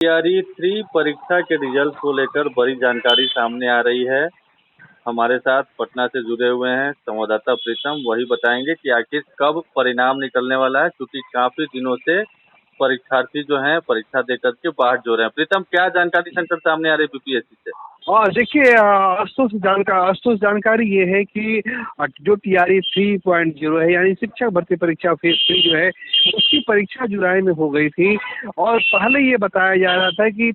तैयारी 3 परीक्षा के रिजल्ट को लेकर बड़ी जानकारी सामने आ रही है। हमारे साथ पटना से जुड़े हुए हैं संवाददाता प्रीतम, वही बताएंगे कि आखिर कब परिणाम निकलने वाला है, क्योंकि काफी दिनों से परीक्षार्थी जो हैं परीक्षा देकर के बाहर जो रहे हैं। प्रीतम, क्या जानकारी संकट सामने आ रही है बीपीएससी से? और देखिए, अस्पष्ट जानकारी ये है कि जो टीआरई 3.0 है, यानी शिक्षक भर्ती परीक्षा फेज 3 जो है, उसकी परीक्षा जुलाई में हो गई थी। और पहले ये बताया जा रहा था कि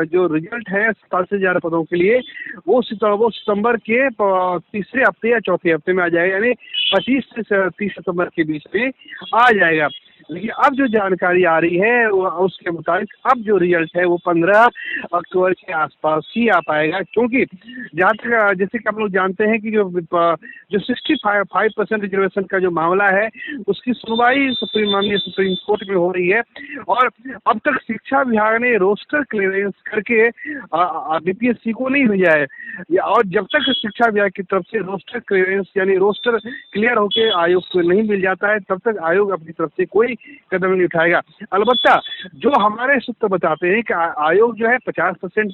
जो रिजल्ट है 87,000 पदों के लिए वो सितंबर के तीसरे हफ्ते या चौथे हफ्ते में आ जाएगा, यानी 25 से 30 सितंबर के बीच में आ जाएगा। लेकिन अब जो जानकारी आ रही है उसके मुताबिक अब जो रिजल्ट है वो 15 अक्टूबर के आसपास ही आ पाएगा, क्योंकि जहाँ तक जैसे कि आप लोग जानते हैं कि जो 65% रिजर्वेशन का जो मामला है उसकी सुनवाई माननीय सुप्रीम कोर्ट में हो रही है। और अब तक शिक्षा विभाग ने रोस्टर क्लियरेंस करके बीपीएससी को नहीं भेजा है, और जब तक शिक्षा विभाग की तरफ से रोस्टर क्लियरेंस यानी रोस्टर क्लियर होकर आयोग को नहीं मिल जाता है, तब तक आयोग अपनी तरफ से कोई कदम नहीं उठाएगा। अलबत्ता जो हमारे सूत्र बताते हैं कि आयोग जो है 50%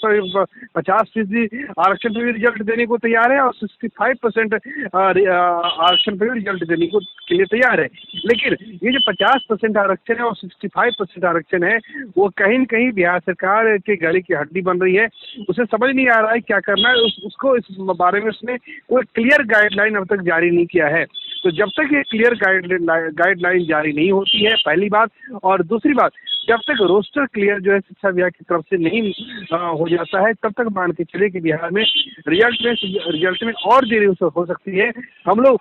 आरक्षण पर भी रिजल्ट देने को तैयार है और 65% आरक्षण पर भी रिजल्ट देने को के लिए तैयार है। लेकिन ये जो 50% आरक्षण है और 65% आरक्षण है, वो कहीं न कहीं बिहार सरकार के गले की हड्डी बन रही है। उसे समझ नहीं आ रहा है क्या करना है, उसको इस बारे में उसने कोई क्लियर गाइडलाइन अब तक जारी नहीं किया है। तो जब तक ये क्लियर गाइडलाइन जारी नहीं होती है, पहली बात, और दूसरी बात, जब तक रोस्टर क्लियर जो है शिक्षा विभाग की तरफ से नहीं हो जाता है, तब तक मान के चले कि बिहार में रिजल्ट में और देरी हो सकती है। हम लोग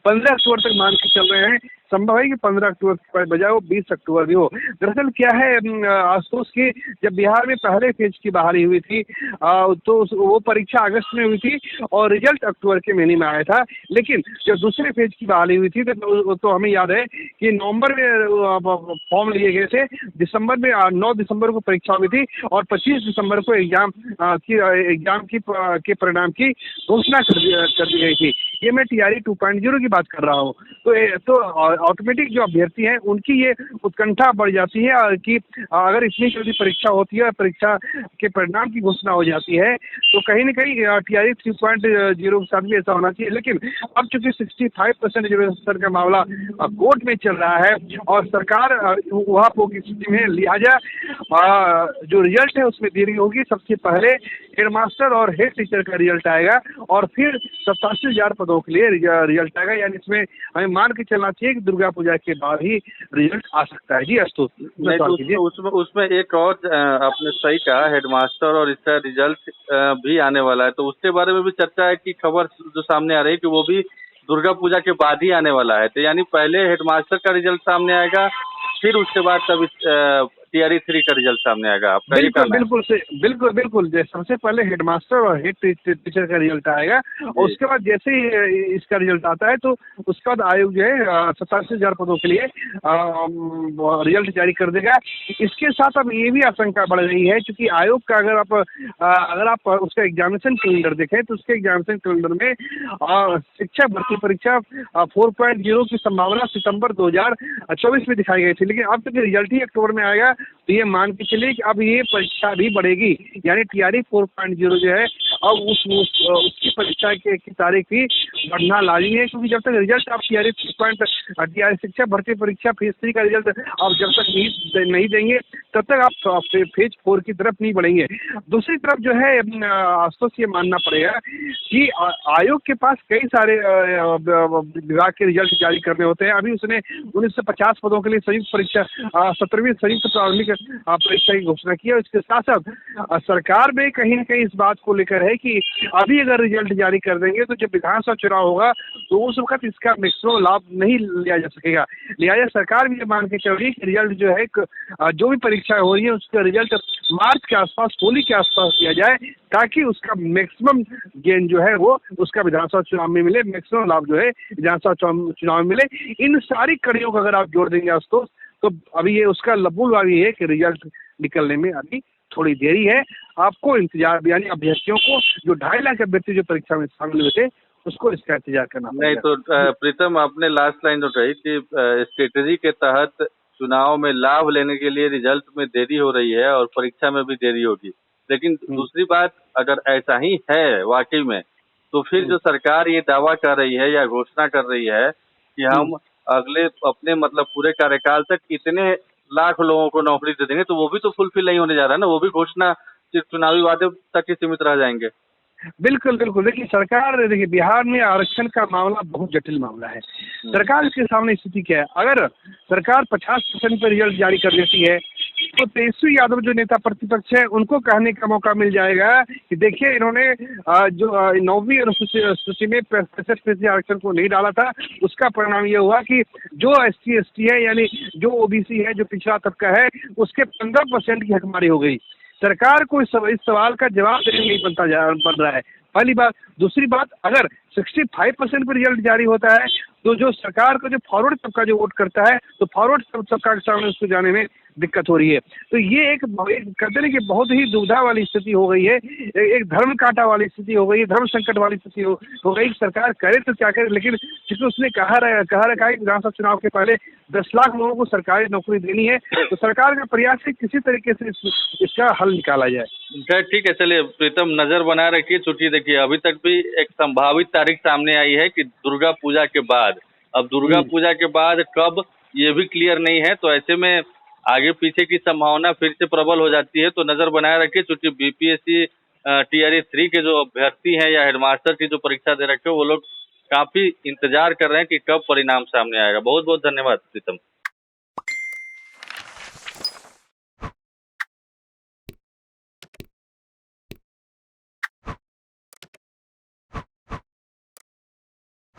15 अक्टूबर तक मान के चल रहे हैं, संभव है कि 15 अक्टूबर के बजाय वो 20 अक्टूबर भी हो। दरअसल क्या है आशुतोष की, जब बिहार में पहले फेज की बहाली हुई थी तो वो परीक्षा अगस्त में हुई थी और रिजल्ट अक्टूबर के महीने में आया था। लेकिन जब दूसरे फेज की बहाली हुई थी तो हमें याद है कि नवंबर में फॉर्म लिए गए थे, दिसंबर में 9 दिसंबर को परीक्षा हुई थी और 25 दिसंबर को एग्जाम के परिणाम की घोषणा कर दी गई थी। ये मैं टीआरई 2.0 की बात कर रहा हूँ। तो ऑटोमेटिक जो अभ्यर्थी हैं उनकी ये उत्कंठा बढ़ जाती है कि अगर इतनी जल्दी परीक्षा होती है और परीक्षा के परिणाम की घोषणा हो जाती है, तो कहीं न कहीं टीआरई 3.0 के साथ भी ऐसा होना चाहिए। लेकिन अब चूंकि 65% रिजर्वेशन का मामला कोर्ट में चल रहा है और सरकार वहाँ की स्थिति में, लिहाजा जो रिजल्ट है उसमें देरी होगी। सबसे पहले हेडमास्टर और हेड टीचर का रिजल्ट आएगा और फिर 87,000 पदों के लिए रिजल्ट आएगा, यानी इसमें हमें मान के चलना चाहिए कि दुर्गा पूजा के बाद ही रिजल्ट आ सकता है। जी अस्तुत, उसमें एक और आपने सही कहा, हेडमास्टर और इसका रिजल्ट भी आने वाला है, तो उसके बारे में भी चर्चा है कि खबर जो सामने आ रही है कि वो भी दुर्गा पूजा के बाद ही आने वाला है। तो यानी पहले हेडमास्टर का रिजल्ट सामने आएगा, फिर उसके बाद तब टीआरई 3 का रिजल्ट सामने आएगा। आपका बिल्कुल सबसे पहले हेडमास्टर और हेड टीचर का रिजल्ट आएगा और उसके बाद जैसे ही इसका रिजल्ट आता है तो उसके बाद आयोग जो है 87,000 पदों के लिए रिजल्ट जारी कर देगा। इसके साथ अब ये भी आशंका बढ़ रही है, क्योंकि आयोग का अगर आप उसका एग्जामिनेशन कैलेंडर देखें तो उसके एग्जामिनेशन कैलेंडर में शिक्षा भर्ती परीक्षा 4.0 की संभावना सितंबर 2024 में दिखाई गई थी। लेकिन अब तक रिजल्ट ही अक्टूबर में आएगा, तो ये मान के चलिए कि अब ये परीक्षा भी बढ़ेगी, यानी टीआरई 4.0 जो है अब उसकी परीक्षा की तारीख भी बढ़ना लाजिमी है। क्योंकि जब तक रिजल्ट आप टीआरई शिक्षा भर्ती परीक्षा फेज 3 का रिजल्ट आप जब तक नहीं देंगे, तब तक आप फेज 4 की तरफ नहीं बढ़ेंगे। दूसरी तरफ जो है आशुतोष ये मानना पड़ेगा कि आयोग के पास कई सारे विभाग के रिजल्ट जारी करने होते हैं। अभी उसने 1950 पदों के लिए संयुक्त परीक्षा 17वीं संयुक्त प्रारंभिक परीक्षा की घोषणा की है। इसके साथ साथ सरकार में कहीं न कहीं इस बात को लेकर है कि अभी अगर रिजल्ट जारी कर देंगे तो जब विधानसभा चुनाव होगा तो उस वक्त इसका मैक्सिमम लाभ नहीं लिया जा सकेगा। लिहाजा सरकार भी ये मान के चल रही है कि रिजल्ट जो है जो भी परीक्षा हो रही है उसका रिजल्ट मार्च के आसपास, होली के आसपास दिया जाए, ताकि उसका मैक्सिमम गेन जो है वो उसका विधानसभा चुनाव में मिले, मैक्सिमम लाभ जो है विधानसभा चुनाव में मिले। इन सारी कड़ियों को अगर आप जोड़ देंगे दोस्तों, तो अभी ये उसका लबुल वाली है कि रिजल्ट निकलने में अभी थोड़ी देरी है। आपको इंतजार, यानी अभ्यर्थियों को, जो 2.5 लाख अभ्यर्थी जो परीक्षा में शामिल हुए थे, उसको इसका इंतजार करना नहीं। तो प्रीतम, आपने लास्ट लाइन जो कही कि स्ट्रेटेजी के तहत चुनाव में लाभ लेने के लिए रिजल्ट में देरी हो रही है और परीक्षा में भी देरी होगी। लेकिन दूसरी बात, अगर ऐसा ही है वाकई में, तो फिर जो सरकार ये दावा कर रही है या घोषणा कर रही है कि हम अगले अपने मतलब पूरे कार्यकाल तक इतने लाख लोगों को नौकरी दे देंगे, तो वो भी तो फुलफिल नहीं होने जा रहा है ना। वो भी घोषणा सिर्फ चुनावी वादे तक ही सीमित रह जाएंगे। बिल्कुल, बिल्कुल। देखिए सरकार, देखिए बिहार में आरक्षण का मामला बहुत जटिल मामला है। सरकार के सामने स्थिति क्या है, अगर सरकार 50% पे रिजल्ट जारी कर देती है तो तेजस्वी यादव जो नेता प्रतिपक्ष है उनको कहने का मौका मिल जाएगा कि देखिए इन्होंने जो 9वीं अनुसूची में 65% आरक्षण को नहीं डाला था, उसका परिणाम ये हुआ कि जो SC ST है, यानी जो OBC है, जो पिछड़ा तबका है, उसके 15% की हकमारी हो गई। सरकार को इस सवाल का जवाब देने नहीं बन रहा है, पहली बात। दूसरी बात, अगर 65% पर रिजल्ट जारी होता है तो जो सरकार का जो फॉरवर्ड तबका जो वोट करता है, तो फॉरवर्ड तबका के सामने उसको जाने में दिक्कत हो रही है। तो ये एक कहते हैं कि बहुत ही दुविधा वाली स्थिति हो गई है, एक धर्म कांटा वाली स्थिति हो गई है, धर्म संकट वाली स्थिति हो गई। सरकार करे तो क्या करे, लेकिन क्योंकि उसने कहा रखा है कि विधानसभा चुनाव के पहले 10 लाख लोगों को सरकारी नौकरी देनी है, तो सरकार का प्रयास है किसी तरीके से इसका हल निकाला जाए। खैर ठीक है, चलिए प्रीतम, नजर बनाए रखिए। चूंकि देखिए अभी तक भी एक संभावित तारीख सामने आई है कि दुर्गा पूजा के बाद। अब दुर्गा पूजा के बाद कब, ये भी क्लियर नहीं है, तो ऐसे में आगे पीछे की संभावना फिर से प्रबल हो जाती है। तो नजर बनाए रखिए, चूंकि BPSC TRA 3 के जो अभ्यर्थी हैं या हेडमास्टर की जो परीक्षा दे रखे हैं, वो लोग काफी इंतजार कर रहे हैं कि कब परिणाम सामने आएगा। बहुत बहुत धन्यवाद प्रीतम।